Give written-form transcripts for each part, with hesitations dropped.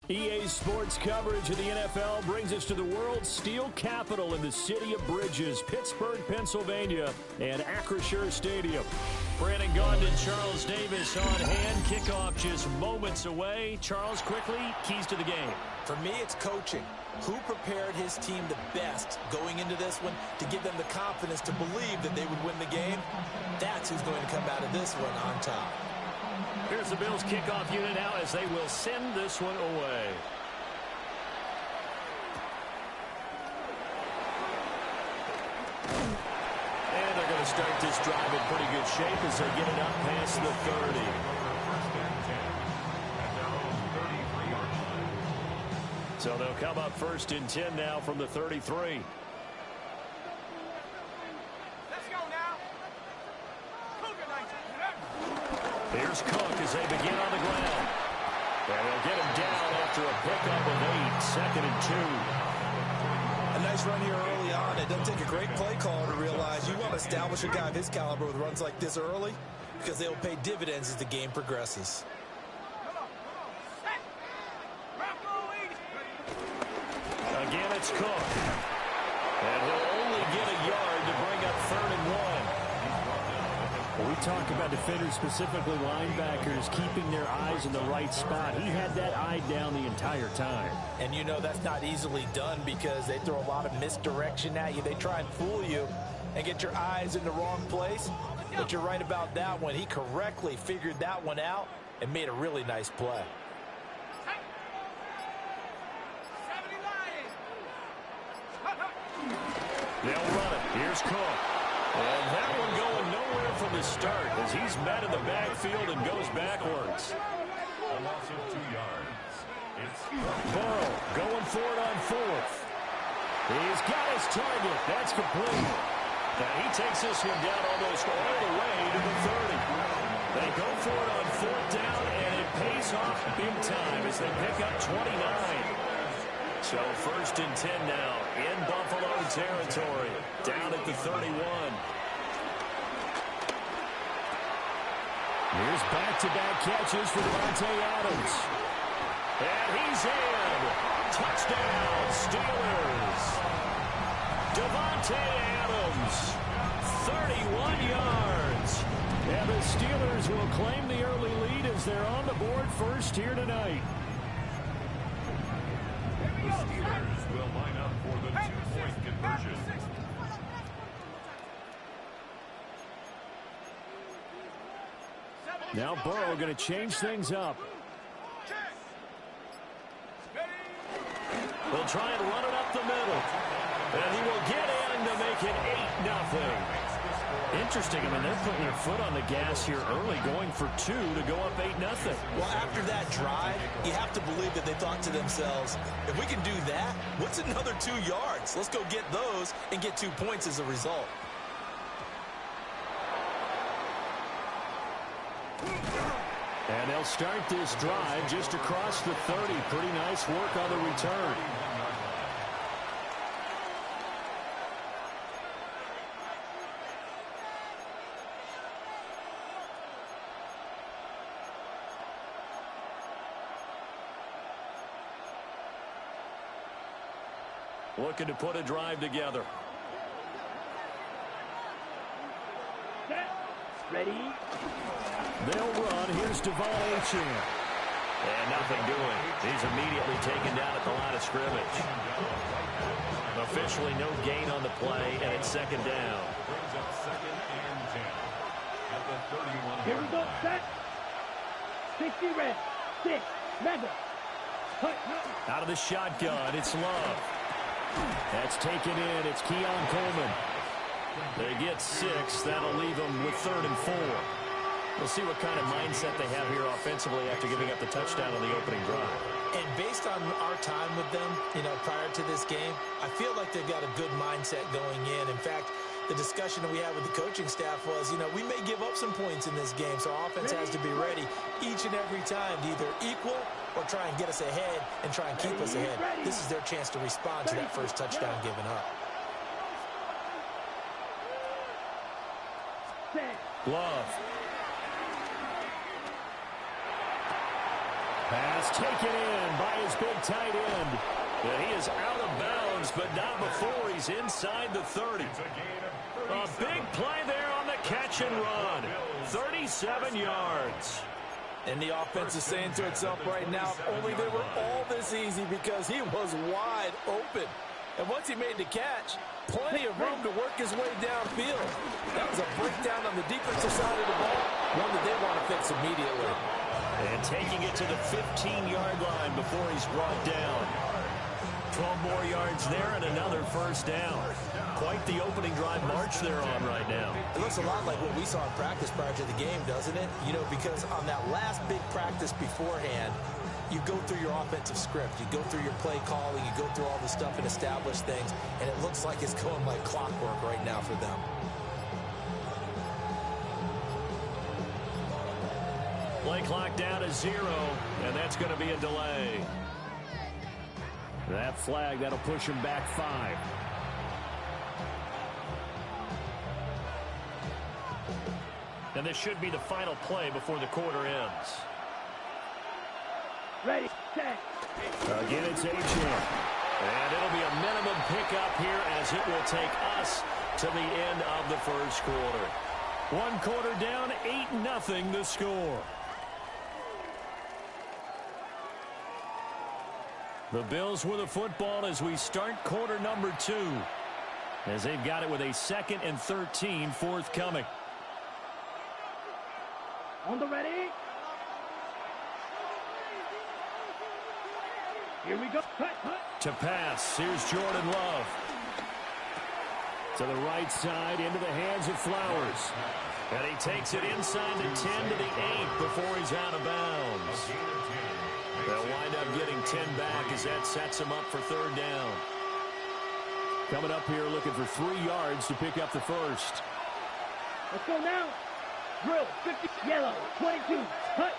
EA Sports coverage of the NFL brings us to the world's steel capital in the city of Bridges, Pittsburgh, Pennsylvania, and Acrisure Stadium. Brandon Gaudin and Charles Davis on hand. Kickoff just moments away. Charles, quickly, keys to the game. For me, it's coaching. Who prepared his team the best going into this one to give them the confidence to believe that they would win the game? That's who's going to come out of this one on top. Here's the Bills kickoff unit now as they will send this one away. And they're going to start this drive in pretty good shape as they get it up past the 30. So they'll come up 1st and 10 now from the 33. Here's Cook as they begin on the ground. And they'll get him down after a pickup of 8, 2nd and 2. A nice run here early on. It doesn't take a great play caller to realize you want to establish a guy of his caliber with runs like this early because they'll pay dividends as the game progresses. Again, it's Cook. And he'll only get a yard to bring up 3rd and 1. Well, we talk about defenders, specifically linebackers, keeping their eyes in the right spot. He had that eye down the entire time. And you know that's not easily done because they throw a lot of misdirection at you. They try and fool you and get your eyes in the wrong place. But you're right about that one. He correctly figured that one out and made a really nice play. They'll run it. Here's Cook. And that one going nowhere from the start as he's met in the backfield and goes backwards. A loss of 2 yards. It's Burrow going for it on 4th. He's got his target. That's complete. And he takes this one down almost all the way to the 30. They go for it on 4th down, and it pays off big time as they pick up 29. So 1st and 10 now in Buffalo territory, down at the 31. Here's back-to-back catches for Davante Adams. And he's in. Touchdown, Steelers. Davante Adams, 31 yards. And the Steelers will claim the early lead as they're on the board first here tonight. the Steelers will line up for the 2-point conversion. Now Burrow going to change things up. They'll try and run it up the middle. And he will get in to make it 8-0. Interesting. I mean, they're putting their foot on the gas here early, going for 2 to go up 8-0. Well, after that drive, you have to believe that they thought to themselves, if we can do that, what's another 2 yards? Let's go get those and get 2 points as a result. And they'll start this drive just across the 30. Pretty nice work on the return. Looking to put a drive together. Ready? They'll run. Here's H2H. And nothing doing. He's immediately taken down at the line of scrimmage. Officially no gain on the play, and it's second down. Brings up 2nd and 10 at the 31. Here we go, set. 60 red. 6. Mega. Out of the shotgun, it's Love. That's taken in. It's Keon Coleman. They get 6. That'll leave them with 3rd and 4. We'll see what kind of mindset they have here offensively after giving up the touchdown on the opening drive. And based on our time with them, prior to this game, I feel like they've got a good mindset going in. In fact, the discussion that we had with the coaching staff was, we may give up some points in this game, so our offense has to be ready each and every time to either equal or try and get us ahead and try and keep us ahead. This is their chance to respond to that first touchdown given up. Love. Pass taken in by his big tight end. Yeah, he is out of bounds, but not before he's inside the 30. A big play there on the catch and run. 37 yards. And the offense is saying to itself right now, if only they were all this easy, because he was wide open. And once he made the catch, plenty of room to work his way downfield. That was a breakdown on the defensive side of the ball, one that they want to fix immediately. And taking it to the 15-yard line before he's brought down. 12 more yards there and another first down. Quite the opening drive march they're on right now. It looks a lot like what we saw in practice prior to the game, doesn't it? Because on that last big practice beforehand, you go through your offensive script. You go through your play calling. You go through all the stuff and establish things. And it looks like it's going like clockwork right now for them. Play clock down to 0, and that's going to be a delay. That flag, that'll push him back 5. And this should be the final play before the quarter ends. Ready, set. Again, it's H2H. And it'll be a minimum pickup here as it will take us to the end of the first quarter. 1 quarter down, 8-0 the score. The Bills with the football as we start quarter number 2. As they've got it with a 2nd and 13 forthcoming. On the ready. Here we go. Cut. To pass, here's Jordan Love. To the right side, into the hands of Flowers. And he takes it inside the 10 to the 8 before he's out of bounds. They'll wind up getting 10 back as that sets him up for 3rd down. Coming up here looking for 3 yards to pick up the first. Let's go now. Drill, 50, yellow, 22, cut.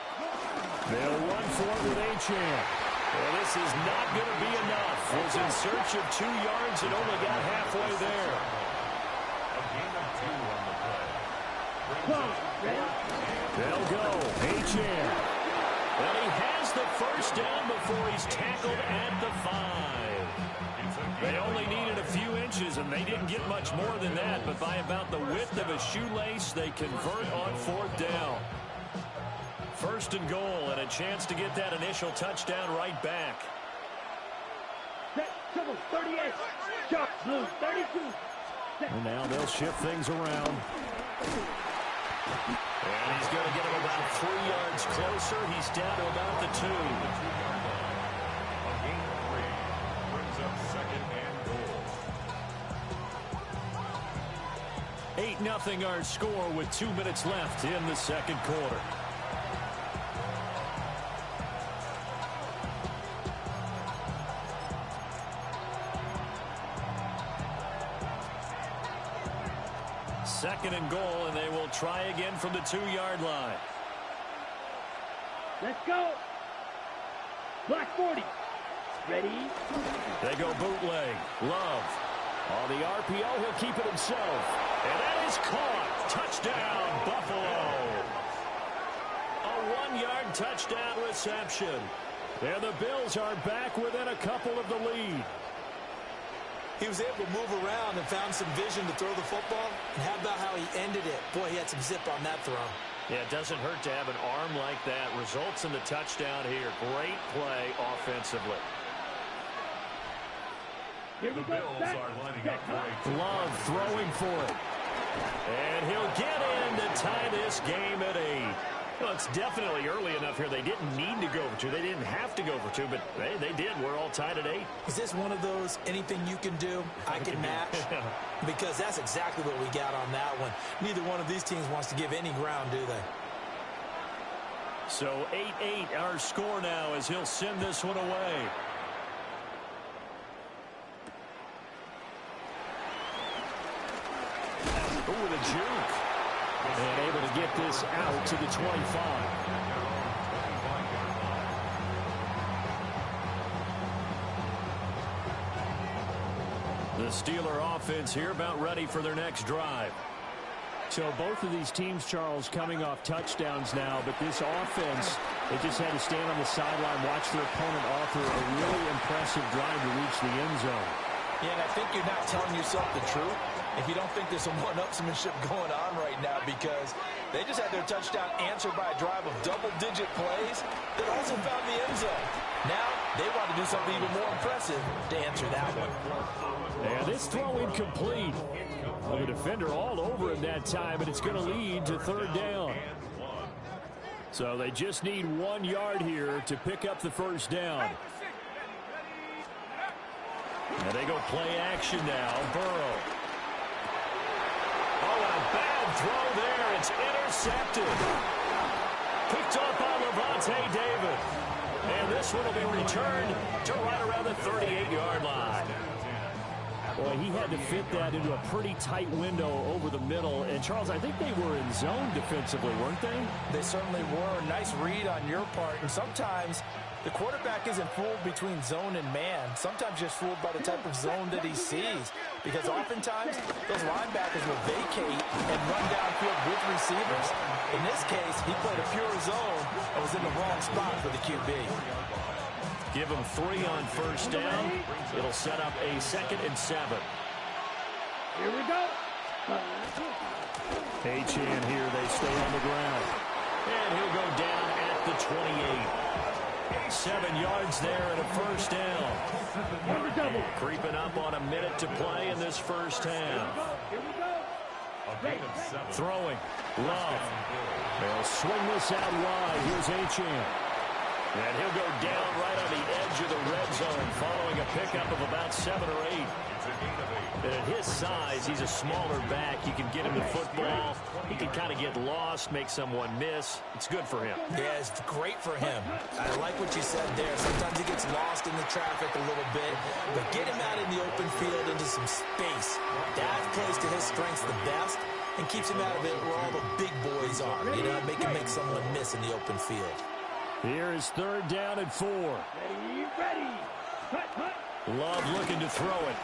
They'll run for it with H2H. Well, this is not going to be enough. Was in search of 2 yards and only got halfway there. A gain of 2 on the play. They'll go. H2H. Well, he has the first down before he's tackled at the 5. They only needed a few inches, and they didn't get much more than that. But by about the width of a shoelace, they convert on 4th down. 1st and goal, and a chance to get that initial touchdown right back. Set, 38. Sharp, blue, 32. And now they'll shift things around. And he's going to get him about 3 yards closer. He's down to about the 2. A gain of 3 brings up 2nd and goal. 8-0 our score with 2 minutes left in the second quarter. Second and goal, and they will try again from the 2-yard line. Let's go. Black 40. Ready? They go bootleg. Love. On the RPO, he'll keep it himself. And that is caught. Touchdown, Buffalo. A 1-yard touchdown reception. And the Bills are back within a couple of the lead. He was able to move around and found some vision to throw the football. And how about how he ended it? Boy, he had some zip on that throw. Yeah, it doesn't hurt to have an arm like that. Results in the touchdown here. Great play offensively. Here we The go. Bills are lining up for a Love throwing for it. And he'll get in to tie this game at 8. Well, it's definitely early enough here. They didn't need to go for 2. They didn't have to go for 2, but hey, they did. We're all tied at 8. Is this one of those anything you can do, I can match? Because that's exactly what we got on that one. Neither one of these teams wants to give any ground, do they? So 8-8 our score now as he'll send this one away. Oh, with a juke. And able to get this out to the 25. The Steeler offense here about ready for their next drive. So both of these teams, Charles, coming off touchdowns now, but this offense, they just had to stand on the sideline, watch their opponent author a really impressive drive to reach the end zone. Yeah, and I think you're not telling yourself the truth if you don't think there's some one-upsmanship going on right now, because they just had their touchdown answered by a drive of double-digit plays that also found the end zone. Now they want to do something even more impressive to answer that one. And this throw incomplete. Well, the defender all over him that time, but it's going to lead to 3rd down. So they just need 1 yard here to pick up the 1st down. And they go play action now. Burrow. Oh, and a bad throw there. It's intercepted. Picked up by Levante David. And this one will be returned to right around the 38-yard line. Boy, he had to fit that into a pretty tight window over the middle. And, Charles, I think they were in zone defensively, weren't they? They certainly were. Nice read on your part. And sometimes the quarterback isn't fooled between zone and man. Sometimes just fooled by the type of zone that he sees. Because oftentimes, those linebackers will vacate and run downfield with receivers. In this case, he played a pure zone and was in the wrong spot for the QB. Give them 3 on 1st down. It'll set up a 2nd and 7. Here we go. H in here. They stay on the ground. And he'll go down at the 28. 7 yards there and a 1st down. Creeping up on a minute to play in this 1st half. Here we go. Throwing. Love. They'll swing this out wide. Here's H-in. And he'll go down right on the edge of the red zone following a pickup of about 7 or 8. And at his size, he's a smaller back. You can get him the football. He can kind of get lost, make someone miss. It's good for him. Yeah, it's great for him. I like what you said there. Sometimes he gets lost in the traffic a little bit, but get him out in the open field into some space. That plays to his strengths the best and keeps him out of it where all the big boys are. You know, make someone miss in the open field. Here is 3rd down and 4. Ready. Cut. Love looking to throw it.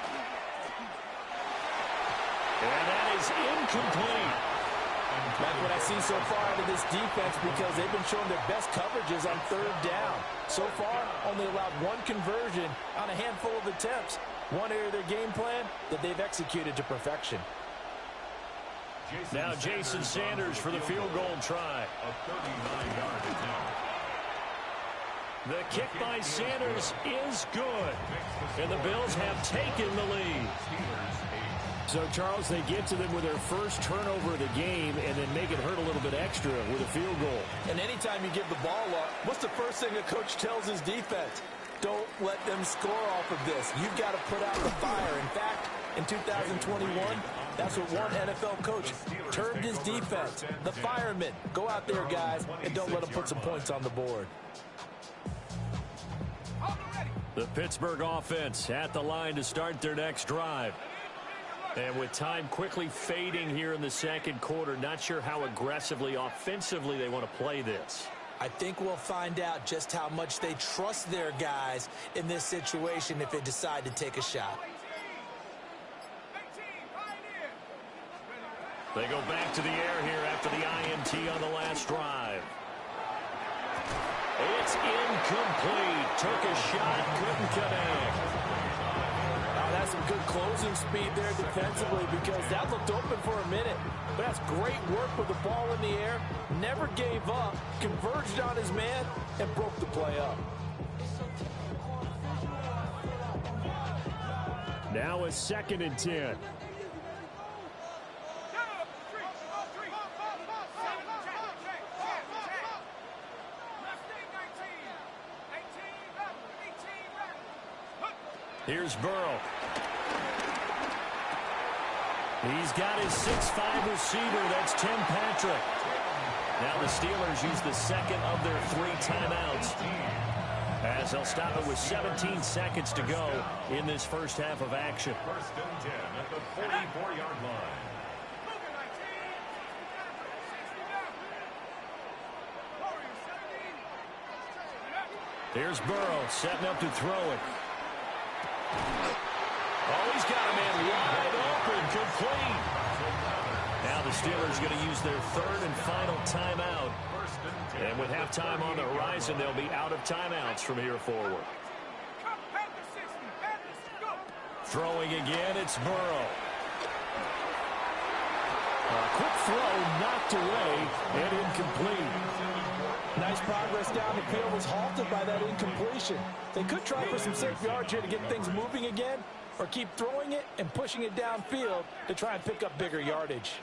And that is incomplete. That's what I see so far out of this defense, because they've been showing their best coverages on 3rd down. So far, only allowed 1 conversion on a handful of attempts. One area of their game plan that they've executed to perfection. Now Jason Sanders for the field goal try. a 39-yard attempt. The kick by Sanders is good. And the Bills have taken the lead. So, Charles, they get to them with their first turnover of the game and then make it hurt a little bit extra with a field goal. And anytime you give the ball up, what's the first thing a coach tells his defense? Don't let them score off of this. You've got to put out the fire. In fact, in 2021, that's what one NFL coach termed his defense. The firemen. Go out there, guys, and don't let them put some points on the board. The Pittsburgh offense at the line to start their next drive. And with time quickly fading here in the 2nd quarter, not sure how aggressively, offensively they want to play this. I think we'll find out just how much they trust their guys in this situation if they decide to take a shot. They go back to the air here after the INT on the last drive. It's incomplete. Took a shot, couldn't connect. That's some good closing speed there defensively because that looked open for a minute. But that's great work with the ball in the air. Never gave up, converged on his man, and broke the play up. Now a 2nd and 10. Here's Burrow. He's got his 6'5" receiver. That's Tim Patrick. Now the Steelers use the second of their 3 timeouts, as they'll stop it with 17 seconds to go in this first half of action. 1st and 10 at the 44-yard line. Here's Burrow setting up to throw it. Oh, he's got a man wide open, complete. Now the Steelers going to use their 3rd and final timeout. And with halftime on the horizon, they'll be out of timeouts from here forward. Throwing again, it's Burrow. A quick throw knocked away and incomplete. Nice progress down the field was halted by that incompletion. They could try for some safe yards here to get things moving again, or keep throwing it and pushing it downfield to try and pick up bigger yardage.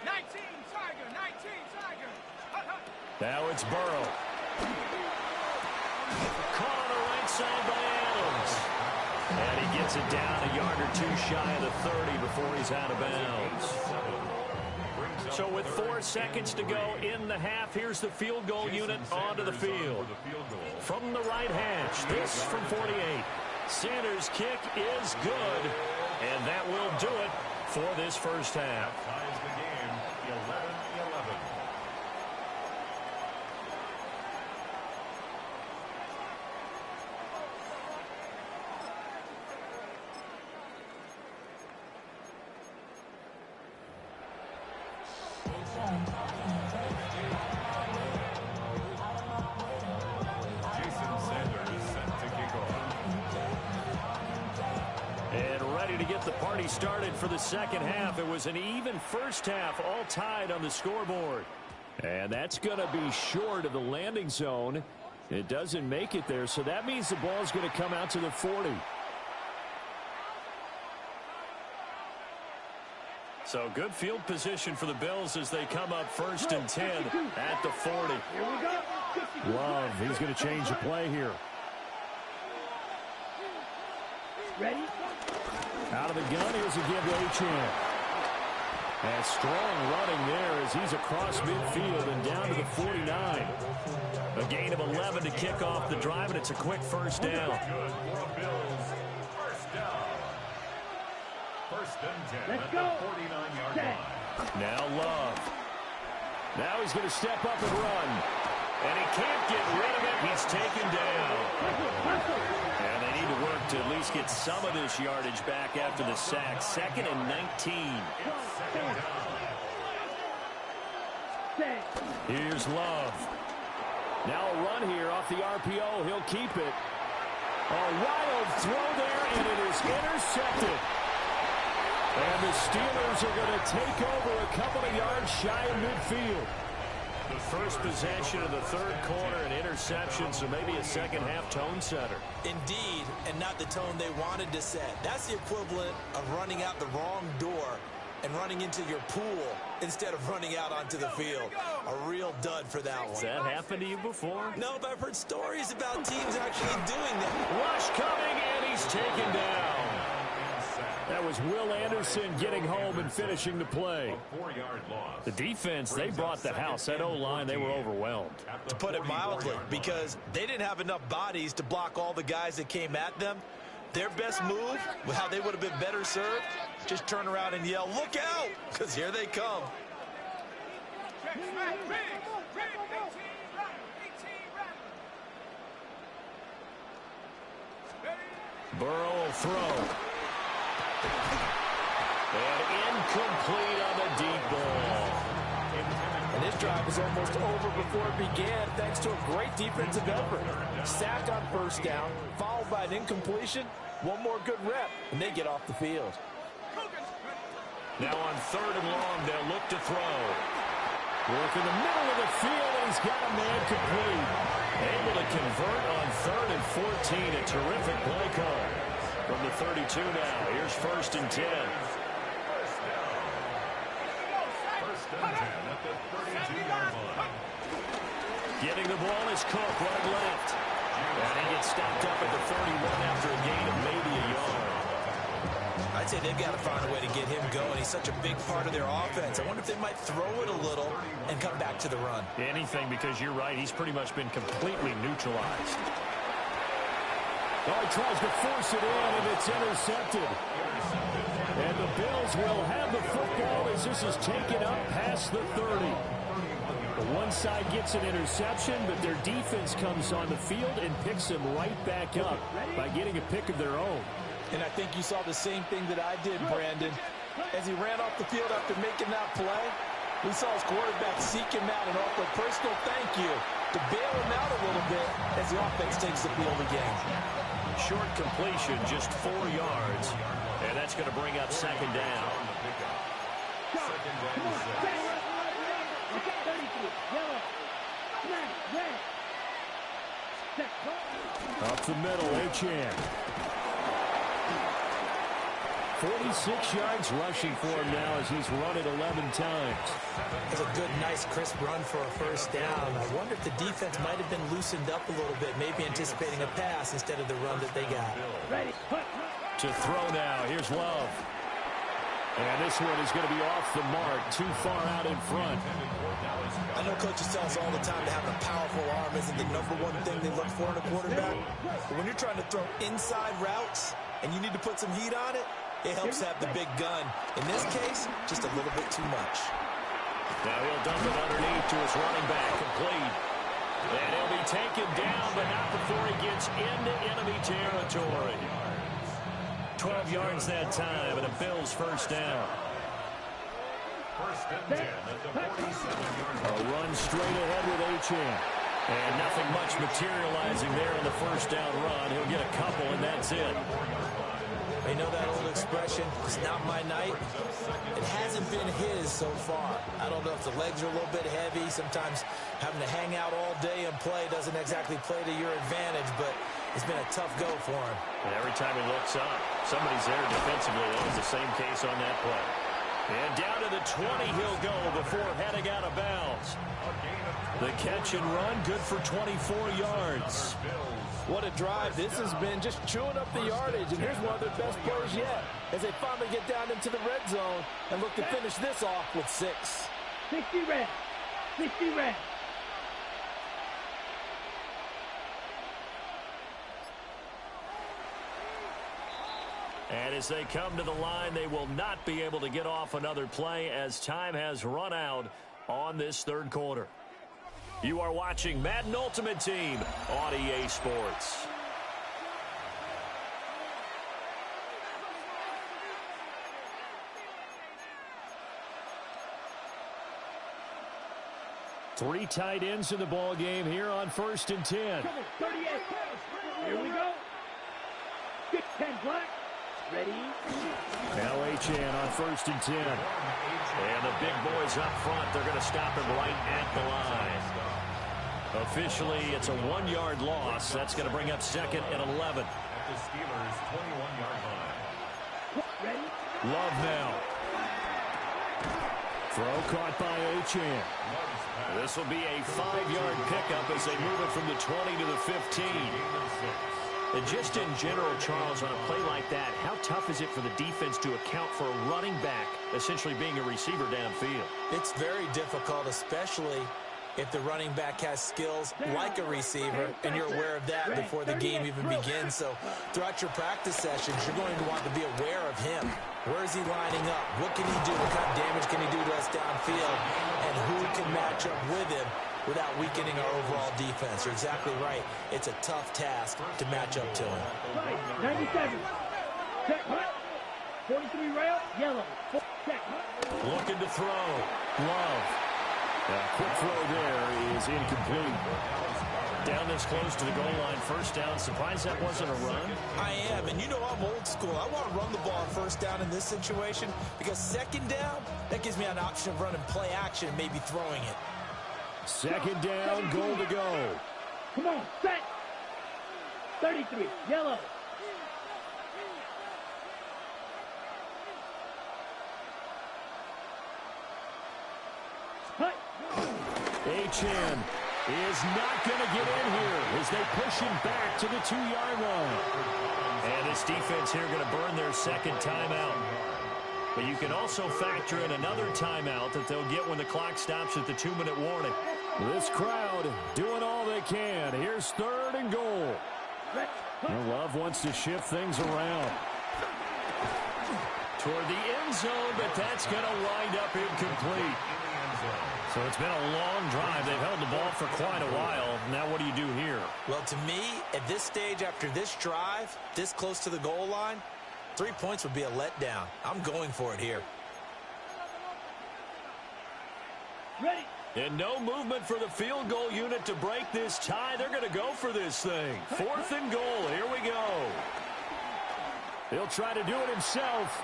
19 Tiger, 19 Tiger. Now it's Burrow. Caught on the right side by Adams. And he gets it down a yard or 2 shy of the 30 before he's out of bounds. So with 4 seconds to go in the half, here's the field goal unit onto the field. From the right hash, this from 48. Sanders' kick is good, and that will do it for this first half. Ties the game 11-11. Jason Sanders set to kick off. And ready to get the party started for the second half. It was an even first half, all tied on the scoreboard. And that's going to be short of the landing zone. It doesn't make it there, so that means the ball's going to come out to the 40. So good field position for the Bills as they come up 1st and 10 at the 40. Love, he's going to change the play here. Ready? Out of the gun, here's a give to H2H. And strong running there as he's across midfield and down to the 49. A gain of 11 to kick off the drive, and it's a quick first down. Good for Bills. First down. 1st and 10 Let's at go. the 49-yard line. Now Love. Now he's going to step up and run. And he can't get rid of it. He's taken down. And they need to work to at least get some of this yardage back after the sack. 2nd and 19. Here's Love. Now a run here off the RPO. He'll keep it. A wild throw there, and it is intercepted. And the Steelers are going to take over a couple of yards shy of midfield. The first possession of the 3rd quarter, an interception, so maybe a second half tone setter. Indeed, and not the tone they wanted to set. That's the equivalent of running out the wrong door and running into your pool instead of running out onto the field. A real dud for that one. Has that happened to you before? No, but I've heard stories about teams actually doing that. Rush coming, and he's taken down. That was Will Anderson getting home and finishing the play. A 4-yard loss. The defense, they brought the house. That O-line, they were overwhelmed. To put it mildly, because they didn't have enough bodies to block all the guys that came at them. Their best move, how they would have been better served, just turn around and yell, "Look out!" because here they come. Burrow will throw. And incomplete on the deep ball. And this drive is almost over before it began thanks to a great defensive effort. Sack on 1st down, followed by an incompletion, One more good rep, and they get off the field. Now on 3rd and long, they'll look to throw. Work in the middle of the field, and he's got a man complete. Able to convert on 3rd and 14. A terrific play call. From the 32 now, here's 1st and 10. First and 10 at the 32-yard line. Getting the ball is Cook, right left. And he gets stopped up at the 31 after a gain of maybe a yard. I'd say they've got to find a way to get him going. He's such a big part of their offense. I wonder if they might throw it a little and come back to the run. Anything, because you're right. He's pretty much been completely neutralized. Oh, he tries to force it in, and it's intercepted. And the Bills will have the football as this is taken up past the 30. The one side gets an interception, but their defense comes on the field and picks them right back up by getting a pick of their own. And I think you saw the same thing that I did, Brandon. As he ran off the field after making that play, we saw his quarterback seek him out and offer a personal thank you to bail him out a little bit as the offense takes the field again. Short completion, just 4 yards. And that's going to bring up 2nd down. Up the middle, H2H. 46 yards rushing for him now as he's run it 11 times. It's a good, nice, crisp run for a 1st down. I wonder if the defense might have been loosened up a little bit, maybe anticipating a pass instead of the run that they got. Ready. To throw now, here's Love. And this one is going to be off the mark, too far out in front. I know coaches tell us all the time that having a powerful arm isn't the #1 thing they look for in a quarterback. But when you're trying to throw inside routes and you need to put some heat on it, it helps have the big gun. In this case, just a little bit too much. Now he'll dump it underneath to his running back, complete. And he'll be taken down, but not before he gets into enemy territory. 12 yards that time, and a Bills 1st down. First and 10 at the 47-yard A line. run straight ahead with H2H. And nothing much materializing there on the 1st down run. He'll get a couple, and that's it. You know that old expression, it's not my night? It hasn't been his so far. I don't know if the legs are a little bit heavy. Sometimes having to hang out all day and play doesn't exactly play to your advantage, but it's been a tough go for him. And every time he looks up, somebody's there defensively. That was the same case on that play. And down to the 20 he'll go before heading out of bounds. The catch and run, good for 24 yards. What a drive this has been, just chewing up the yardage. And here's one of their best plays yet as they finally get down into the red zone and look to finish this off with 6. 60 red. 60 red. And as they come to the line, they will not be able to get off another play as time has run out on this 3rd quarter. You are watching Madden Ultimate Team on EA Sports. Three tight ends in the ball game here on 1st and 10. 38. Here we go. 10 black. Ready. Now H2H on 1st and 10. And the big boys up front, they're going to stop him right at the line. Officially, it's a 1-yard loss. That's going to bring up 2nd and 11. At the Steelers' 21-yard line. Ready. Love now. Throw caught by H2H. This will be a 5-yard pickup as they move it from the 20 to the 15. And just in general, Charles, on a play like that, how tough is it for the defense to account for a running back essentially being a receiver downfield? It's very difficult, especially if the running back has skills like a receiver, and you're aware of that before the game even begins. So throughout your practice sessions, you're going to want to be aware of him. Where is he lining up? What can he do? What kind of damage can he do to us downfield? And who can match up with him without weakening our overall defense? You're exactly right. It's a tough task to match up to him. 97. Check. 43 rail. Yellow. Check. Looking to throw. Love. A quick throw there is incomplete. Down this close to the goal line, first down. Surprised that wasn't a run? I am, and you know I'm old school. I want to run the ball on first down in this situation because second down, that gives me an option of running play action and maybe throwing it. Second down, goal to go. Come on, set. 33, yellow. Cut. HN is not going to get in here as they push him back to the 2-yard line. And this defense here going to burn their second timeout. But you can also factor in another timeout that they'll get when the clock stops at the 2-minute warning. This crowd doing all they can. Here's third and goal. Love wants to shift things around. Toward the end zone, but that's going to wind up incomplete. So it's been a long drive. They've held the ball for quite a while. Now what do you do here? Well, to me, at this stage after this drive, this close to the goal line, 3 points would be a letdown. I'm going for it here. Ready. And no movement for the field goal unit to break this tie. They're going to go for this thing. Fourth and goal. Here we go. He'll try to do it himself.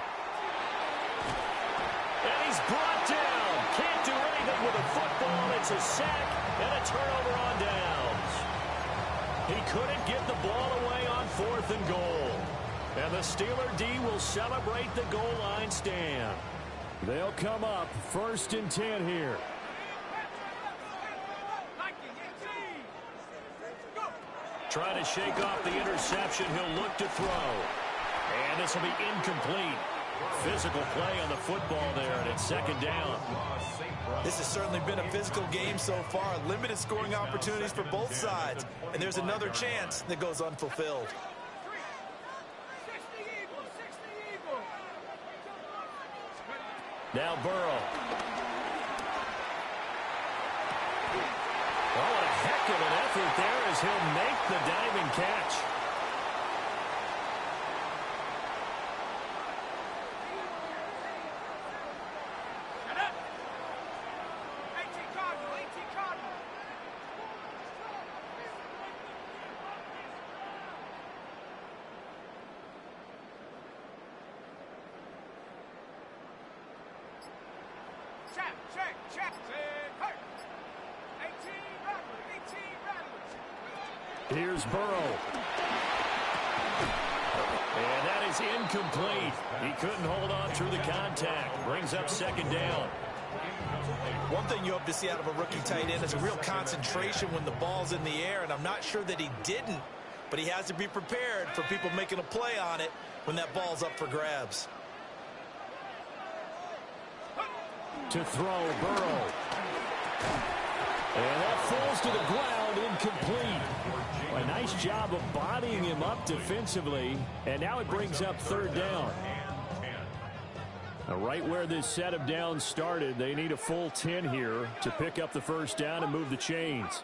And he's brought down. Can't do anything with a football. It's a sack and a turnover on downs. He couldn't get the ball away on fourth and goal. And the Steeler D will celebrate the goal line stand. They'll come up first and 10 here. Trying to shake off the interception. He'll look to throw. And this will be incomplete. Physical play on the football there, and it's second down. This has certainly been a physical game so far. Limited scoring opportunities for both sides. And there's another chance that goes unfulfilled. Now Burrow. Oh, what a heck of an effort there as he'll make the diving catch. Here's Burrow. And that is incomplete. He couldn't hold on through the contact. Brings up second down. One thing you hope to see out of a rookie tight end is a real concentration when the ball's in the air, and I'm not sure that he didn't, but he has to be prepared for people making a play on it when that ball's up for grabs. To throw, Burrow. And that falls to the ground, incomplete. A nice job of bodying him up defensively, and now it brings up third down. Now, right where this set of downs started, they need a full 10 here to pick up the first down and move the chains.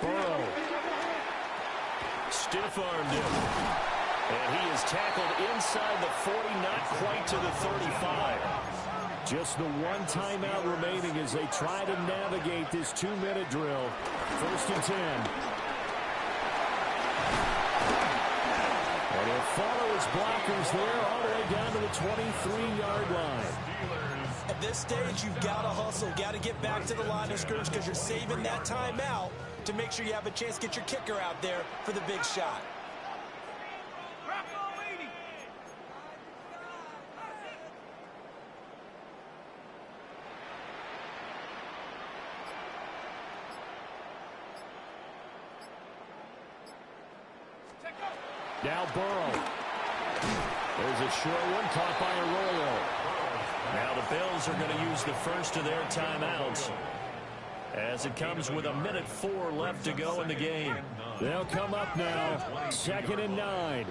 Burrow. Stiff-armed him. And he is tackled inside the 40, not quite to the 35. Just the one timeout remaining as they try to navigate this 2-minute drill. First and 10. And he'll follow his blockers there all the way down to the 23-yard line. At this stage, you've got to hustle, got to get back to the line of scrimmage because you're saving that timeout to make sure you have a chance to get your kicker out there for the big shot. Now Burrow. There's a short one caught by Arroyo. Now the Bills are going to use the first of their timeouts as it comes with 1:04 left to go in the game. They'll come up now. Second and 9.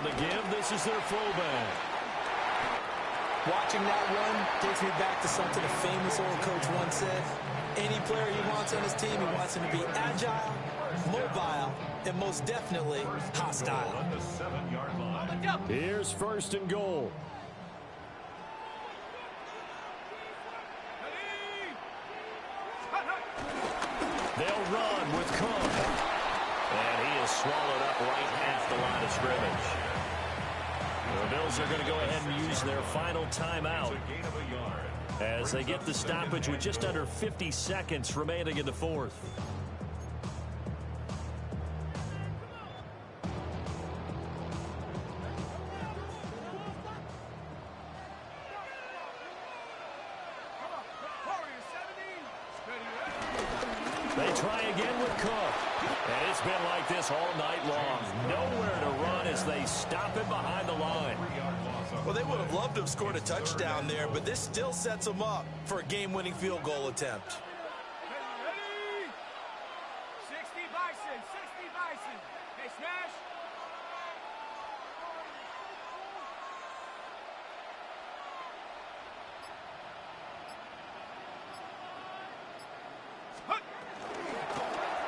the give, this is their fullback. Watching that run takes me back to something a famous old coach once said. Any player he wants on his team, he wants him to be agile, mobile, and most definitely hostile. Here's first and goal. They'll run with Cook. And he is swallowed up right at the line of scrimmage. The Bills are going to go ahead and use their final timeout as they get the stoppage with just under 50 seconds remaining in the fourth. They try again with Cook. And it's been like this all night long. Nowhere to run as they stop him behind the line. Well, they would have loved to have scored a touchdown there, but this still sets them up for a game-winning field goal attempt. Ready? 60 Bison, 60 Bison. Hey, Smash.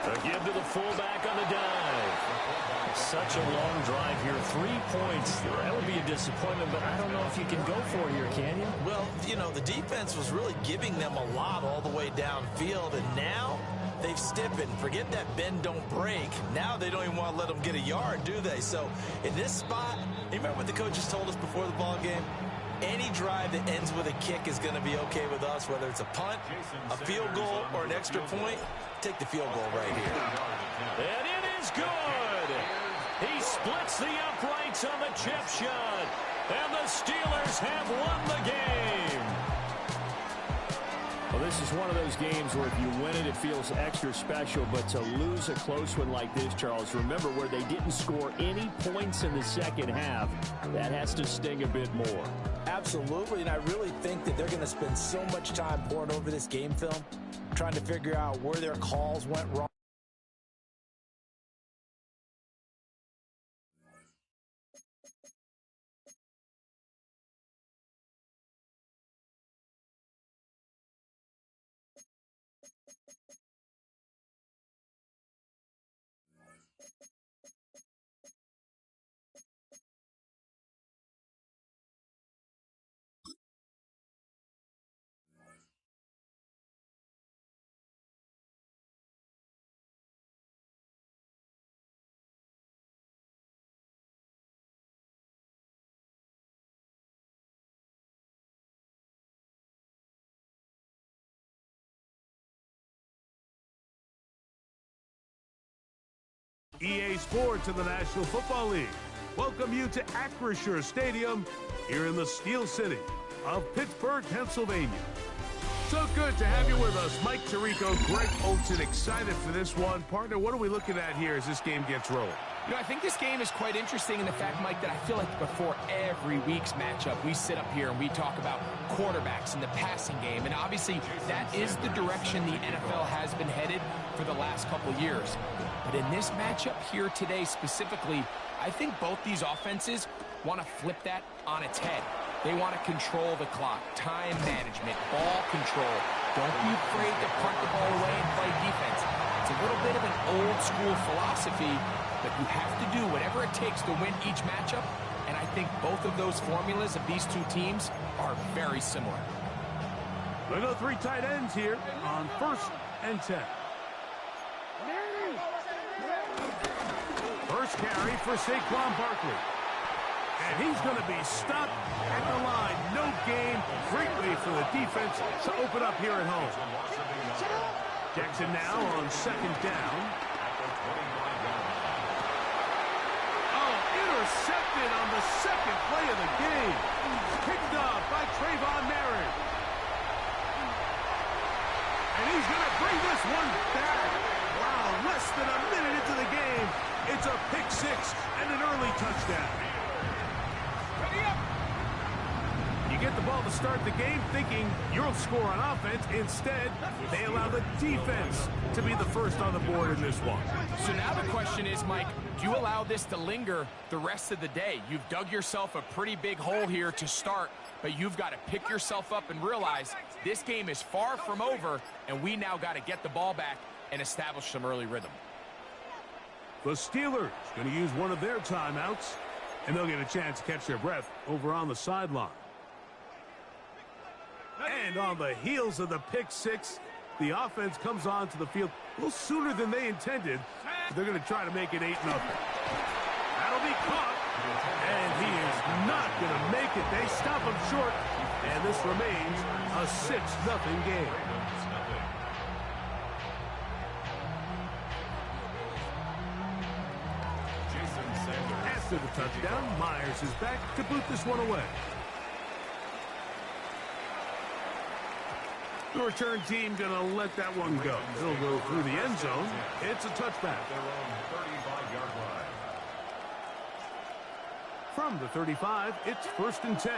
A give to the fullback on the dive. Such a long drive here. 3 points. That would be a disappointment, but I don't know if you can go for it here, can you? Well, you know, the defense was really giving them a lot all the way downfield, and now they've stiffened. Forget that bend, don't break. Now they don't even want to let them get a yard, do they? So in this spot, you remember what the coaches told us before the ball game? Any drive that ends with a kick is going to be okay with us, whether it's a punt, a field goal, or an extra point. Take the field goal right here. And it is good. He splits the uprights on the chip shot. And the Steelers have won the game. Well, this is one of those games where if you win it, it feels extra special. But to lose a close one like this, Charles, remember where they didn't score any points in the second half, that has to sting a bit more. Absolutely, and I really think that they're going to spend so much time poring over this game film, trying to figure out where their calls went wrong. EA Sports and the National Football League welcome you to Acrisure Stadium here in the Steel City of Pittsburgh, Pennsylvania. So good to have you with us. Mike Tirico, Greg Olsen, excited for this one. Partner, what are we looking at here as this game gets rolling? You know, I think this game is quite interesting in the fact, Mike, that I feel like before every week's matchup, we sit up here and we talk about quarterbacks in the passing game. And obviously, that is the direction the NFL has been headed for the last couple years. But in this matchup here today specifically, I think both these offenses want to flip that on its head. They want to control the clock, time management, ball control. Don't be afraid to punt the ball away and play defense. It's a little bit of an old school philosophy, but you have to do whatever it takes to win each matchup, and I think both of those formulas of these two teams are very similar. We'll go 3 tight ends here on 1st and 10. First carry for Saquon Barkley. And he's going to be stopped at the line. No gain. Great way for the defense to open up here at home. Jackson now on 2nd down. Intercepted on the 2nd play of the game. Picked up by Trayvon Merritt. And he's going to bring this one back. Wow, less than a minute into the game. It's a pick 6 and an early touchdown. You get the ball to start the game thinking you'll score on offense. Instead, they allow the defense to be the first on the board in this one. So now the question is, Mike, do you allow this to linger the rest of the day? You've dug yourself a pretty big hole here to start, but you've got to pick yourself up and realize this game is far from over, and we now got to get the ball back and establish some early rhythm. The Steelers going to use one of their timeouts, and they'll get a chance to catch their breath over on the sideline. And on the heels of the pick six, the offense comes onto the field a little sooner than they intended. They're going to try to make it 8-0. That'll be caught, and he is not going to make it. They stop him short, and this remains a 6-0 game. After the touchdown, Myers is back to boot this one away. The return team going to let that one go. They'll go through the end zone. It's a touchback. From the 35, it's 1st and 10.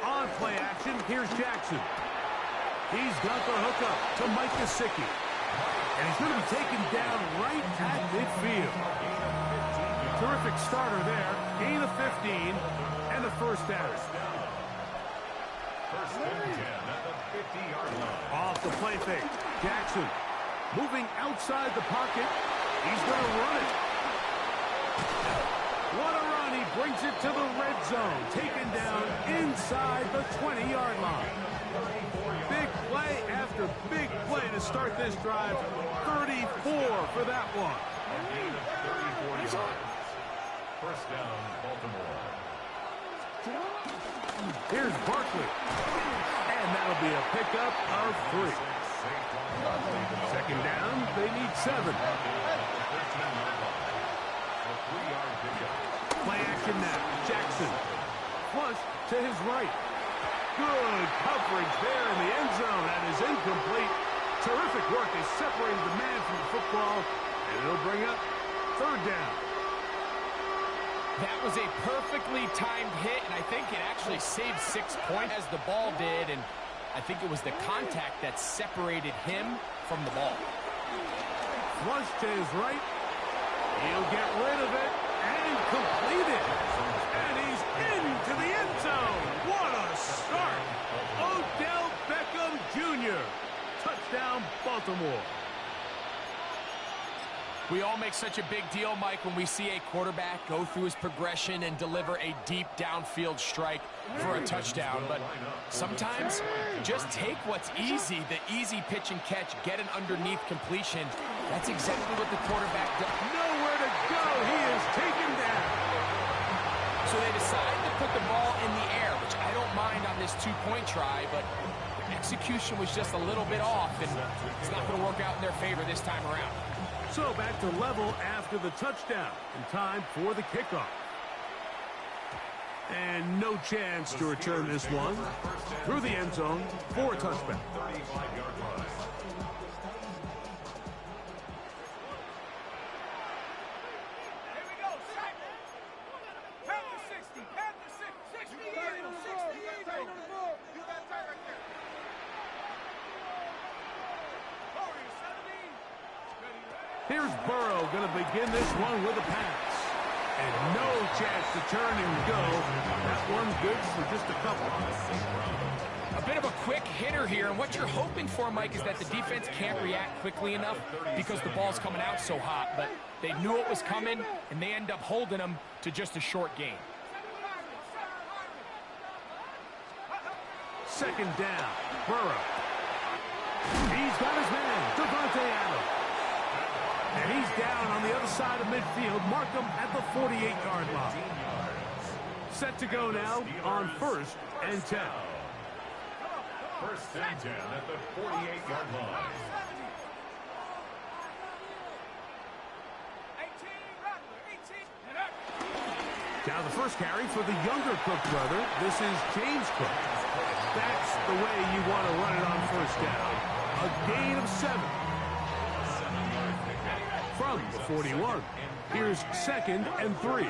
On play action, here's Jackson. He's got the hookup to Mike Gesicki. And he's going to be taken down right at midfield. Terrific starter there. Gain of 15 and a first down. 1st and 10 at the 50-yard line. Off the play fake. Jackson moving outside the pocket. He's going to run it. What a run. He brings it to the red zone. Taken down inside the 20-yard line. Big play after big play to start this drive. 34 for that one. A gain of 34 yards. 1st down, Baltimore. Here's Barkley. And that'll be a pickup of 3. 2nd down, they need 7. Play action now. Jackson. Flush to his right. Good coverage there in the end zone. That is incomplete. Terrific work is separating the man from the football. And it'll bring up 3rd down. That was a perfectly timed hit, and I think it actually saved 6 points as the ball did, and I think it was the contact that separated him from the ball. Flush to his right. He'll get rid of it and complete it. And he's into the end zone. What a start. Odell Beckham Jr. Touchdown, Baltimore. We all make such a big deal, Mike, when we see a quarterback go through his progression and deliver a deep downfield strike for a touchdown. But sometimes just take what's easy, the easy pitch and catch, get an underneath completion. That's exactly what the quarterback does. Nowhere to go. He is taken down. So they decide to put the ball in the air, which I don't mind on this 2-point try, but the execution was just a little bit off, and it's not going to work out in their favor this time around. So back to level after the touchdown. And time for the kickoff. And no chance to return this one through the end zone for a touchback. 35-yard line. Here's Burrow going to begin this one with a pass. And no chance to turn and go. That one's good for just a couple. A bit of a quick hitter here, and what you're hoping for, Mike, is that the defense can't react quickly enough because the ball's coming out so hot. But they knew it was coming, and they end up holding them to just a short gain. 2nd down, Burrow. He's got his man, Devontae Adams. And he's down on the other side of midfield. Mark him at the 48-yard line. Set to go now on 1st and 10. 1st and 10 at the 48-yard line. Now the first carry for the younger Cook brother. This is James Cook. That's the way you want to run it on 1st down. A gain of 7. From the 41. Here's 2nd and 3.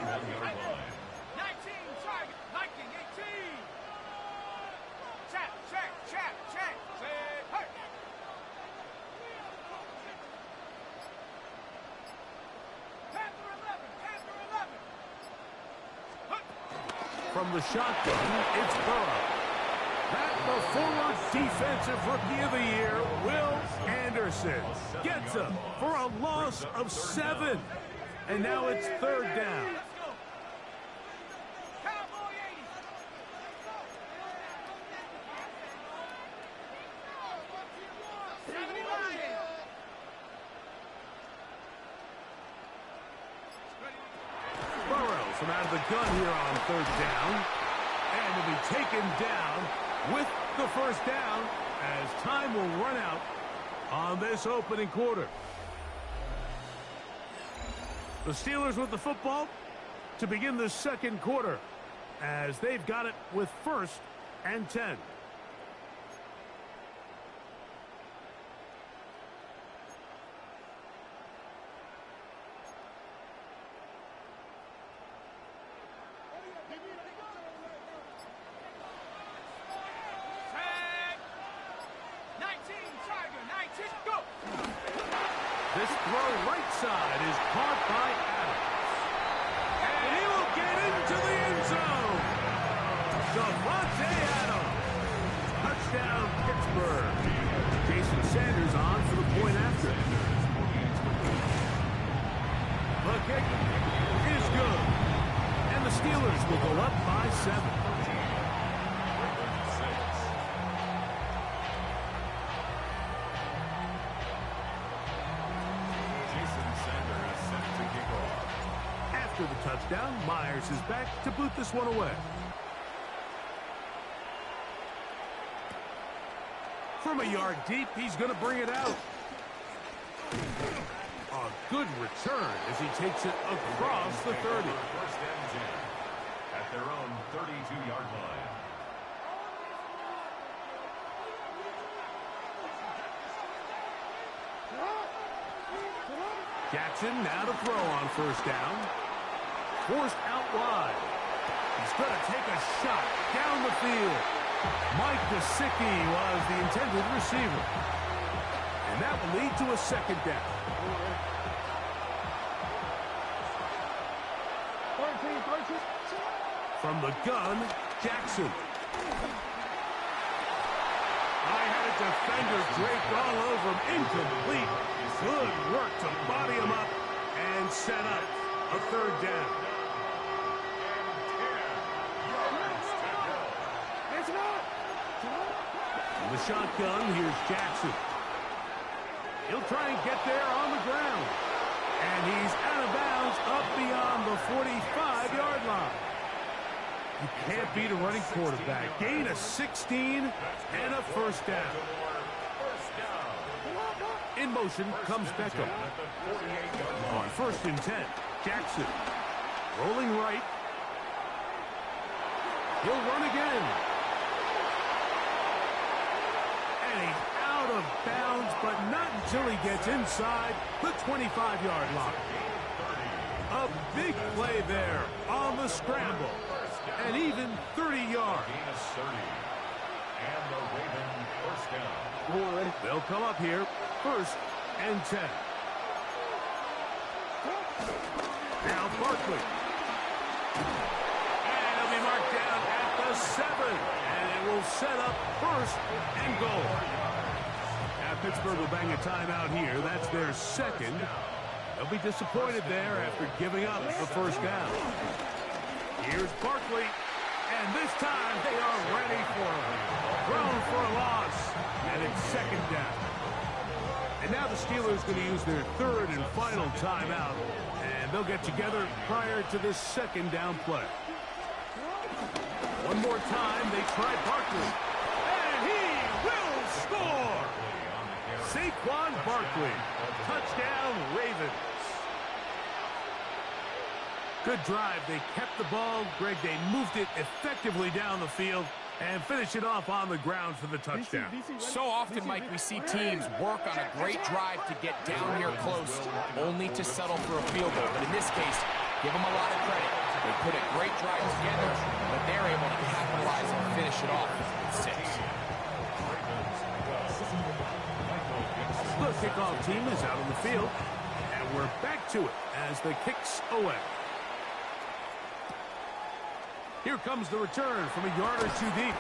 From the shotgun, it's Burrow. That the forward defensive rookie of the year, Will Anderson, gets him for a loss of 7. And now it's 3rd down. Burrow from out of the gun here on 3rd down. And will be taken down with the 1st down as time will run out on this opening quarter. The Steelers with the football to begin the 2nd quarter as they've got it with 1st and 10. This throw right side is caught by Adams. And he will get into the end zone. Davante Adams. Touchdown, Pittsburgh. Jason Sanders on for the point after. The kick is good. And the Steelers will go up by 7. After the touchdown, Myers is back to boot this one away. From a yard deep, he's going to bring it out. A good return as he takes it across the 30. 1st and 10 at their own 32-yard line. Jackson now to throw on 1st down. Forced out wide. He's going to take a shot down the field. Mike Gesicki was the intended receiver. And that will lead to a 2nd down. From the gun, Jackson. I had a defender draped all over him. Incomplete. Good work to body him up and set up a 3rd down. The shotgun, here's Jackson. He'll try and get there on the ground. And he's out of bounds up beyond the 45-yard line. You can't beat a running quarterback. Gain of 16 and a 1st down. In motion comes Beckham. On 1st and 10, Jackson. Rolling right. He'll run again. And he's out of bounds, but not until he gets inside the 25-yard line. A big play there on the scramble. And even 30 yards. And the Ravens 1st down. They'll come up here, 1st and 10. Now Barkley. And he'll be marked down at the 7. And it will set up 1st and goal. Now Pittsburgh will bang a timeout here. That's their 2nd. They'll be disappointed there after giving up the 1st down. Here's Barkley. And this time they are ready for him. Thrown for a loss. And it's 2nd down. And now the Steelers going to use their 3rd and final timeout. And they'll get together prior to this 2nd down play. One more time, they try Barkley. And he will score! Saquon Barkley. Touchdown, Ravens. Good drive. They kept the ball. Greg, they moved it effectively down the field. And finish it off on the ground for the touchdown. So often, Mike, we see teams work on a great drive to get down here close, only to settle for a field goal. But in this case, give them a lot of credit. They put a great drive together, but they're able to capitalize and finish it off with 6. The kickoff team is out on the field, and we're back to it as the kick's away. Here comes the return from a yard or 2 deep,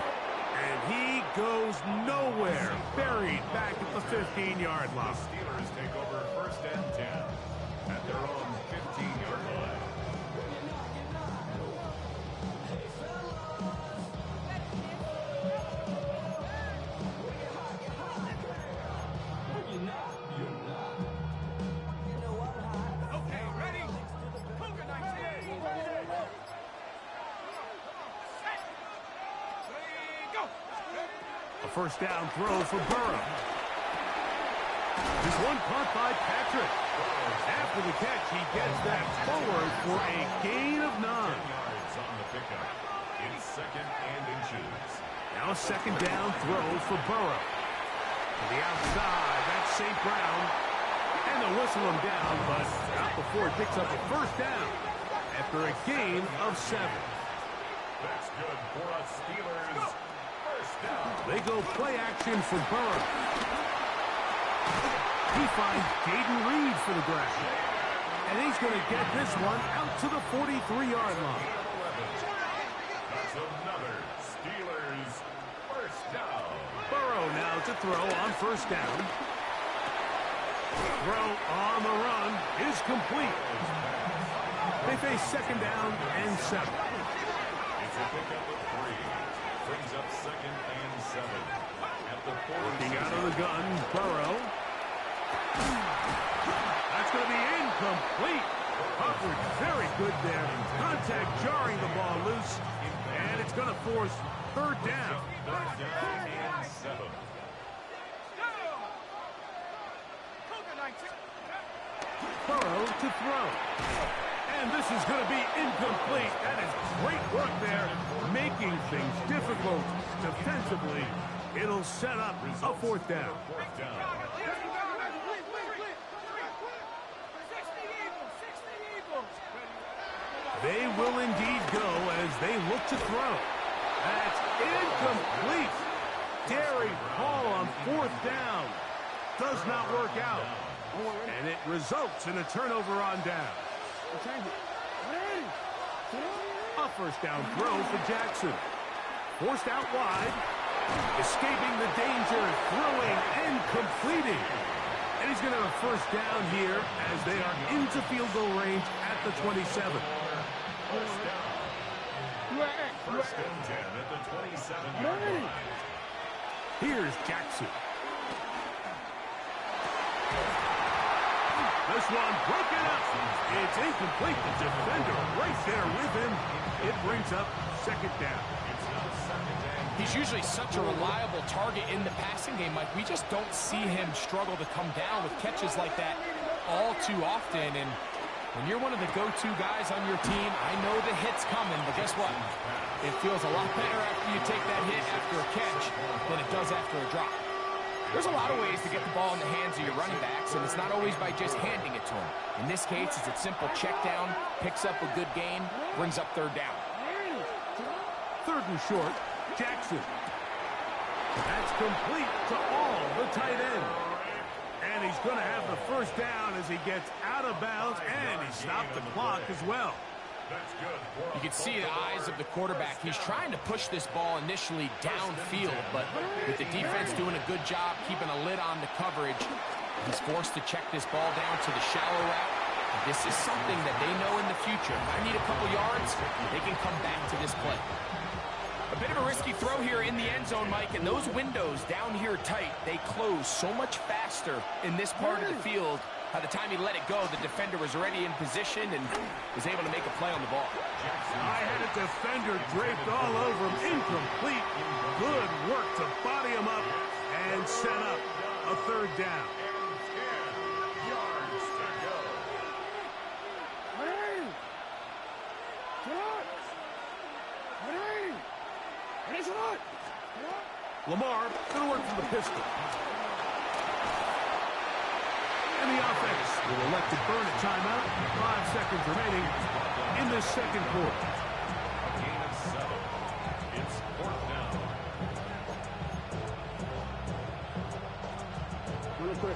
and he goes nowhere, buried back at the 15-yard line. Steelers take over 1st and 10 at their own 15-yard line. First down throw for Burrow. This one caught by Patrick. After the catch, he gets that forward for a gain of 9. 10 yards on the pickup. It's 2nd and inches. Now a 2nd down throw for Burrow. To the outside, that's St. Brown. And they'll whistle him down, but not before he picks up a 1st down after a gain of 7. That's good for us Steelers. They go play action for Burrow. He finds Jaden Reed for the grab. And he's going to get this one out to the 43-yard line. That's another Steelers 1st down. Burrow now to throw on 1st down. Throw on the run is complete. They face 2nd down and 7. It's a pickup of 3. Brings up 2nd and 7 at the 40. Looking out of the gun, Burrow. That's going to be incomplete. Coverage very good there. Contact jarring the ball loose. And it's going to force 3rd down. 3rd down and 7. Burrow to throw. And this is going to be incomplete. That is great work there, making things difficult defensively. It'll set up a 4th down. 4th down. They will indeed go as they look to throw. That's incomplete. Derry Hall on 4th down. Does not work out. And it results in a turnover on down. A 1st down throw for Jackson. Forced out wide. Escaping the danger, throwing and completing. And he's going to have a 1st down here as they are into field goal range at the 27. 1st down. 1st and 10 at the 27-yard line. Here's Jackson. This one broken up. It's incomplete. The defender right there with him. It brings up 2nd down. It's now 2nd and He's usually such a reliable target in the passing game, Mike. We just don't see him struggle to come down with catches like that all too often. And when you're one of the go-to guys on your team, I know the hit's coming, but guess what? It feels a lot better after you take that hit after a catch than it does after a drop. There's a lot of ways to get the ball in the hands of your running backs, and it's not always by just handing it to them. In this case, it's a simple check down, picks up a good gain, brings up 3rd down. 3rd and short, Jackson. That's complete to all the tight end. And he's going to have the 1st down as he gets out of bounds, and he stopped the clock as well. You can see the eyes of the quarterback. He's trying to push this ball initially downfield, but with the defense doing a good job keeping a lid on the coverage, he's forced to check this ball down to the shallow route. This is something that they know in the future. If I need a couple yards, they can come back to this play. A bit of a risky throw here in the end zone, Mike, and those windows down here tight, they close so much faster in this part of the field. By the time he let it go, the defender was already in position and was able to make a play on the ball. I had a defender draped all over him. Incomplete. Good work to body him up and set up a 3rd down. 10 yards to go. Finish it! Lamar going to work from the pistol. And the offense will elect to burn a timeout. 5 seconds remaining in this second quarter. A gain of 7. It's 4th down.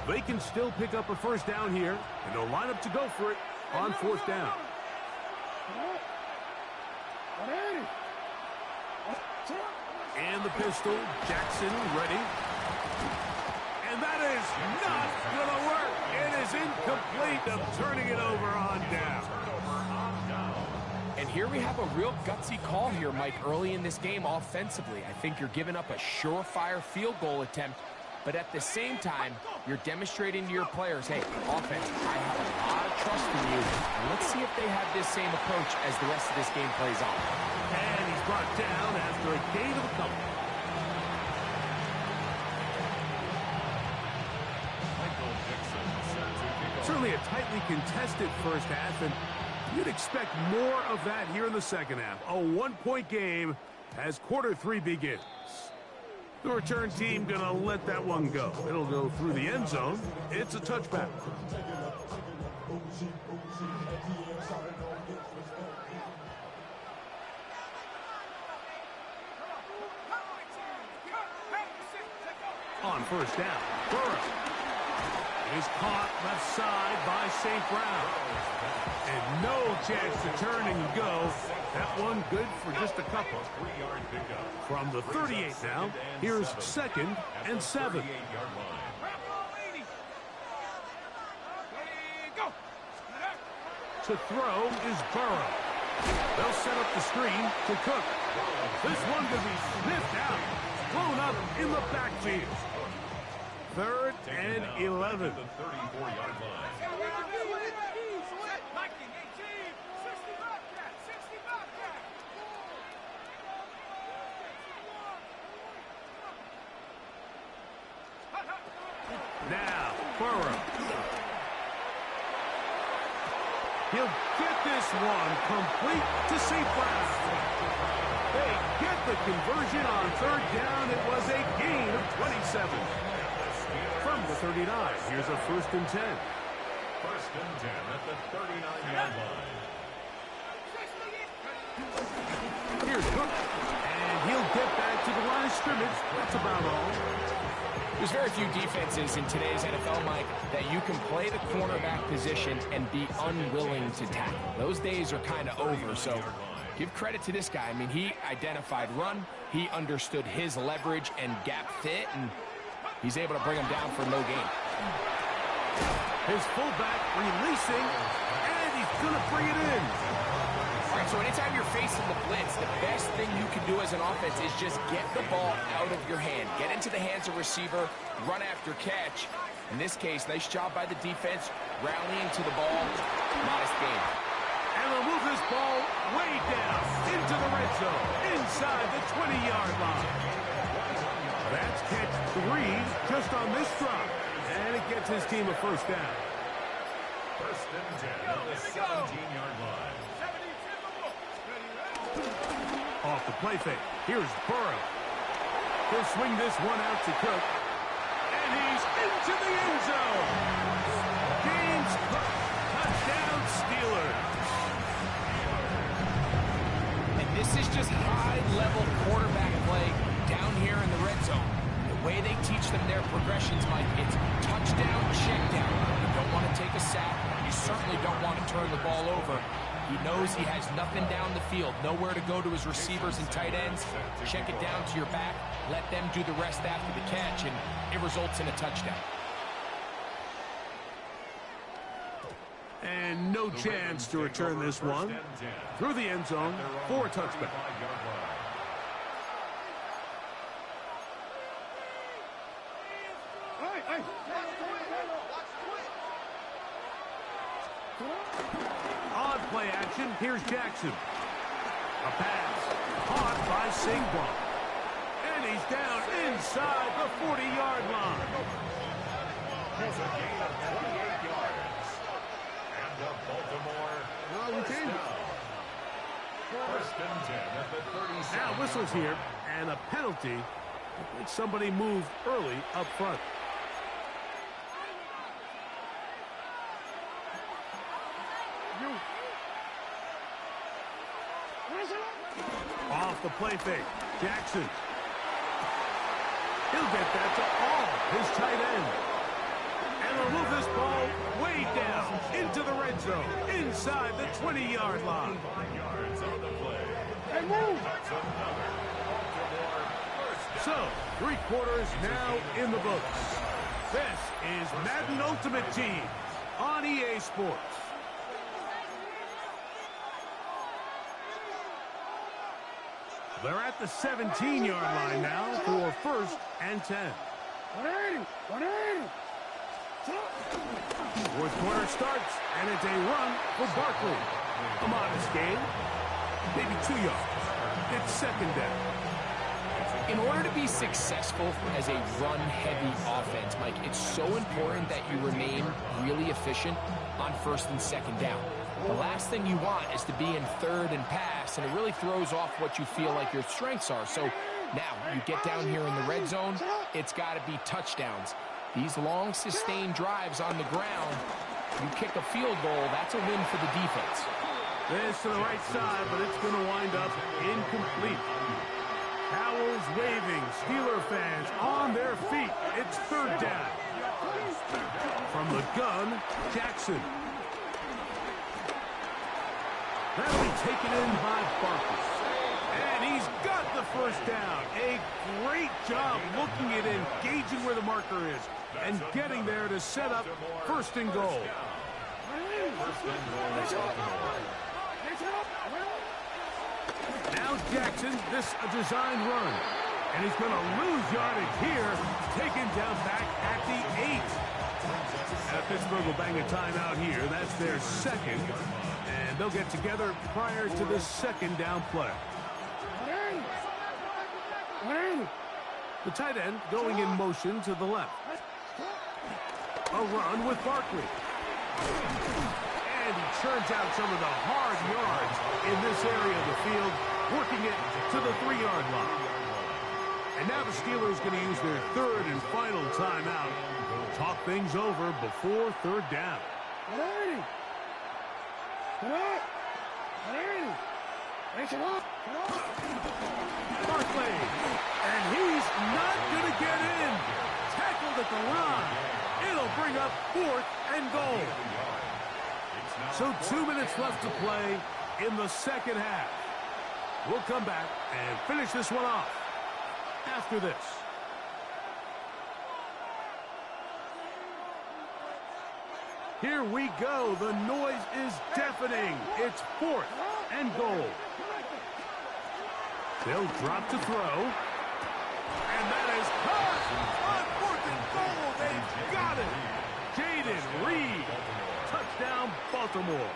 They can still pick up a first down here, and they'll line up to go for it on 4th down. And the pistol, Jackson ready. And that is not going to work. It is incomplete. Of turning it over on down. And here we have a real gutsy call here, Mike, early in this game offensively. I think you're giving up a surefire field goal attempt, but at the same time, you're demonstrating to your players, hey, offense, I have a lot of trust in you. And let's see if they have this same approach as the rest of this game plays out. And he's brought down after a gain of a couple. Certainly a tightly contested first half, and you'd expect more of that here in the second half. A 1-point game as quarter 3 begins. The return team going to let that one go. It'll go through the end zone. It's a touchback. On first down, Burrow is caught left side by St. Brown. And no chance to turn and go. That one good for just a couple. From the 38 now, here's 2nd and 7. To throw is Burrow. They'll set up the screen to Cook. This one could be sniffed out. Blown up in the backfield. 3rd and 11. Now, Burrow. He'll get this one complete to St. Brown. They get the conversion on 3rd down. It was a gain of 27. From the 39, here's a 1st and 10. 1st and 10 at the 39-yard line. Here's Cook, and he'll get back to the line of scrimmage. That's about all. There's very few defenses in today's NFL, Mike, that you can play the cornerback position and be unwilling to tackle. Those days are kind of over, so give credit to this guy. I mean, he identified run, he understood his leverage and gap fit, and he's able to bring him down for no gain. His fullback releasing, and he's going to bring it in. All right, so anytime you're facing the blitz, the best thing you can do as an offense is just get the ball out of your hand. Get into the hands of receiver, run after catch. In this case, nice job by the defense, rallying to the ball. Modest gain. And they'll move this ball way down into the red zone, inside the 20-yard line. That's catch 3 just on this drive. And it gets his team a first down. 1st and 10 on the 17-yard line. Off the play fake. Here's Burrow. He'll swing this one out to Cook. And he's into the end zone. James Cook. Touchdown Steelers. And this is just high-level quarterback play down here in the red zone. The way they teach them their progressions, Mike, it's touchdown, check down. You don't want to take a sack. You certainly don't want to turn the ball over. He knows he has nothing down the field, nowhere to go to his receivers and tight ends. Check it down to your back, let them do the rest after the catch, and it results in a touchdown. And no chance to return this one through the end zone for a touchback. On play action, here's Jackson. A pass caught by Singblom. And he's down inside the 40-yard line. There's a gain of 28 yards. And the Baltimore first down. 1st and 10 at the 37. Now whistles here, and a penalty I think somebody moved early up front. Off the play fake. Jackson. He'll get that to all his tight end. And they'll move this ball way down into the red zone, inside the 20-yard line. Hey, move! So, 3 quarters now in the books. This is Madden Ultimate Team on EA Sports. They're at the 17-yard line now for 1st and 10. 180! Fourth quarter starts, and it's a run for Barkley. A modest gain, maybe 2 yards. It's 2nd down. In order to be successful as a run-heavy offense, Mike, it's so important that you remain really efficient on 1st and 2nd down. The last thing you want is to be in 3rd and pass, and it really throws off what you feel like your strengths are. So now you get down here in the red zone, it's got to be touchdowns. These long, sustained drives on the ground, you kick a field goal, that's a win for the defense. This to the right side, but it's going to wind up incomplete. Towels waving, Steeler fans on their feet. It's 3rd down. From the gun, Jackson. That'll be taken in by Barkley. And he's got the 1st down. A great job looking at engaging where the marker is and getting there to set up 1st and goal. Now Jackson, this a design run. And he's going to lose yardage here, taken down back at the 8. Pittsburgh will bang a timeout here. That's their 2nd. And they'll get together prior to the 2nd down play. The tight end going in motion to the left. A run with Barkley. And he churns out some of the hard yards in this area of the field, working it to the 3-yard line. And now the Steelers going to use their 3rd and final timeout. Talk things over before 3rd down. Barkley, and he's not going to get in. Tackled at the line. It'll bring up 4th and goal. So 2 minutes left to play in the 2nd half. We'll come back and finish this one off after this. Here we go. The noise is deafening. It's 4th and goal. They'll drop to throw. And that is caught on 4th and goal. They've got it. Jaden Reed. Touchdown, Baltimore.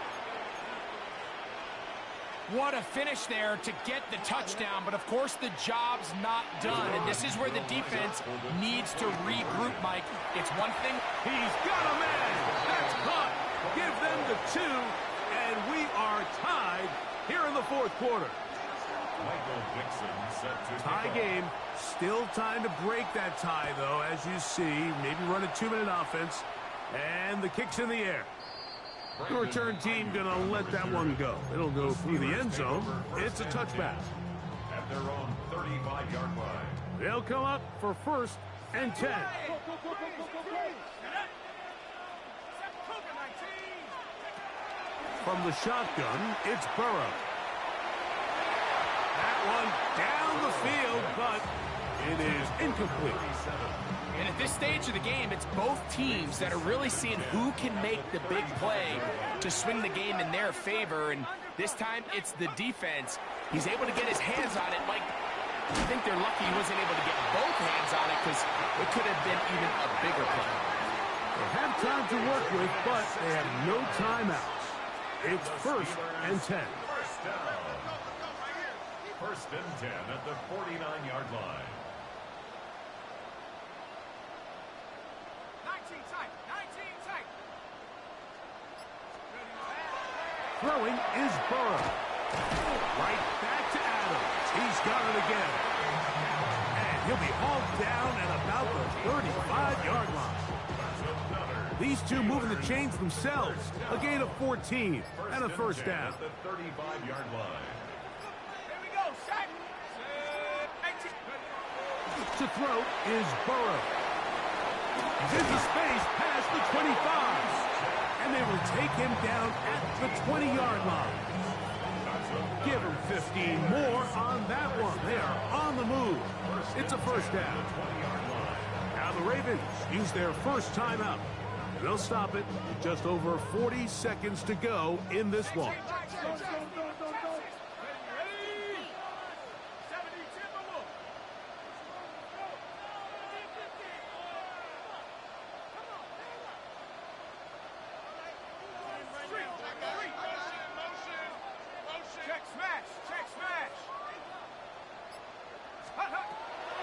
What a finish there to get the touchdown, but of course the job's not done, and this is where the defense needs to regroup, Mike. It's one thing. He's got a man. That's caught. Give them the 2, and we are tied here in the 4th quarter. Tie game. Still time to break that tie, though, as you see. Maybe run a 2-minute offense, and the kick's in the air. The return team going to let that one go. It'll go through the end zone. It's a touchback. At their own 35-yard line. They'll come up for 1st and 10. From the shotgun, it's Burrow. That one down the field, but it is incomplete. And at this stage of the game, it's both teams that are really seeing who can make the big play to swing the game in their favor. And this time, it's the defense. He's able to get his hands on it. Mike, I think they're lucky he wasn't able to get both hands on it because it could have been even a bigger play. They have time to work with, but they have no timeouts. It's 1st and 10. 1st and 10 at the 49-yard line. Throwing is Burrow. Right back to Adams. He's got it again. And And he'll be hauled down at about the 35-yard line. These two moving the chains themselves. A gain of 14 and a first down. At the 35-yard line. Here we go, sack. To throw is Burrow. He's into space past the 25. And they will take him down at the 20-yard line. Give him 15 more on that one. They are on the move. It's a first down. Now the Ravens use their first timeout. They'll stop it with just over 40 seconds to go in this one.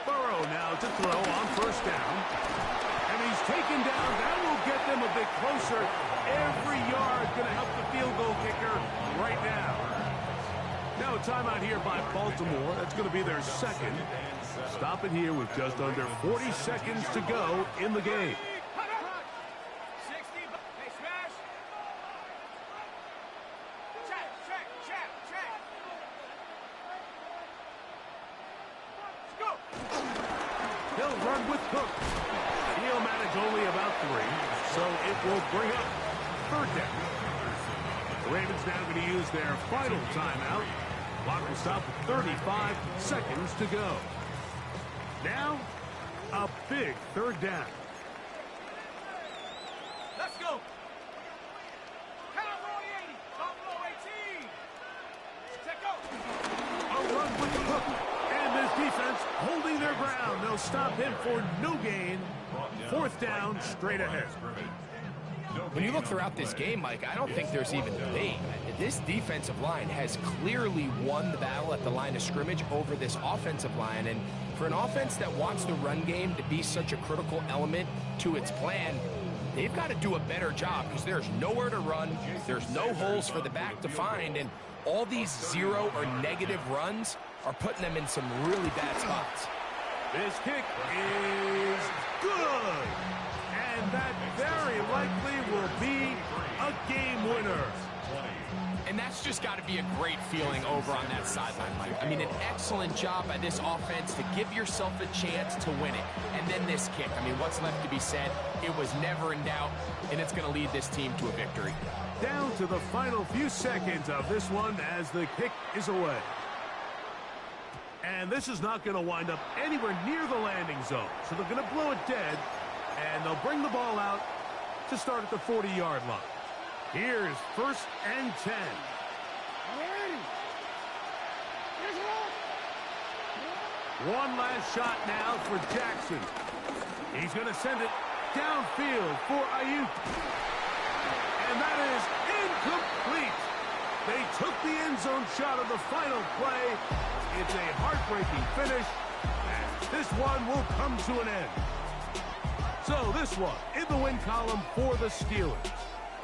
Burrow now to throw on first down. And he's taken down. That will get them a bit closer. Every yard going to help the field goal kicker right now. Now a timeout here by Baltimore. That's going to be their second. Stop it here with just under 40 seconds to go in the game. He'll run with Cook. He'll manage only about 3, so it will bring up third down. The Ravens now going to use their final timeout. Clock will stop with 35 seconds to go. Now, a big third down. Let's go. Count on 80. Top low 18. Check out. A run with Cook. And this defense holding their ground. They'll stop him for no gain. Fourth down, straight ahead. When you look throughout this game, Mike, I don't think there's even debate. This defensive line has clearly won the battle at the line of scrimmage over this offensive line. And for an offense that wants the run game to be such a critical element to its plan, they've got to do a better job because there's nowhere to run. There's no holes for the back to find. And all these 0 or negative runs are putting them in some really bad spots. This kick is good. And that very likely will be a game winner. And that's just got to be a great feeling over on that sideline, Mike. I mean, an excellent job by this offense to give yourself a chance to win it. And then this kick. I mean, what's left to be said? It was never in doubt, and it's going to lead this team to a victory. Down to the final few seconds of this one as the kick is away. And this is not going to wind up anywhere near the landing zone. So they're going to blow it dead, and they'll bring the ball out to start at the 40-yard line. Here's first and 10. One last shot now for Jackson. He's going to send it downfield for Ayuk. And that is incomplete. They took the end zone shot of the final play. It's a heartbreaking finish, and this one will come to an end. So this one in the win column for the Steelers.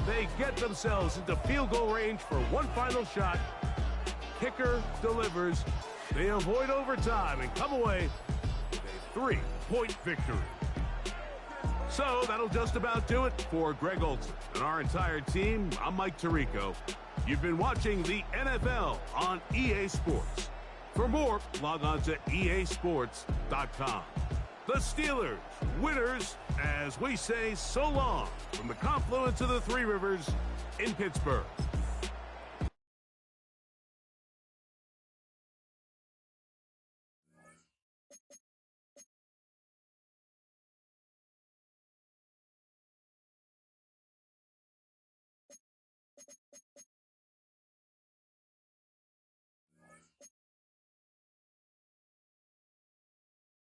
They get themselves into field goal range for one final shot. Kicker delivers. They avoid overtime and come away with a 3-point victory. So that'll just about do it for Greg Olson and our entire team. I'm Mike Tirico. You've been watching the NFL on EA Sports. For more, log on to easports.com. The Steelers, winners, as we say so long from the confluence of the Three Rivers in Pittsburgh.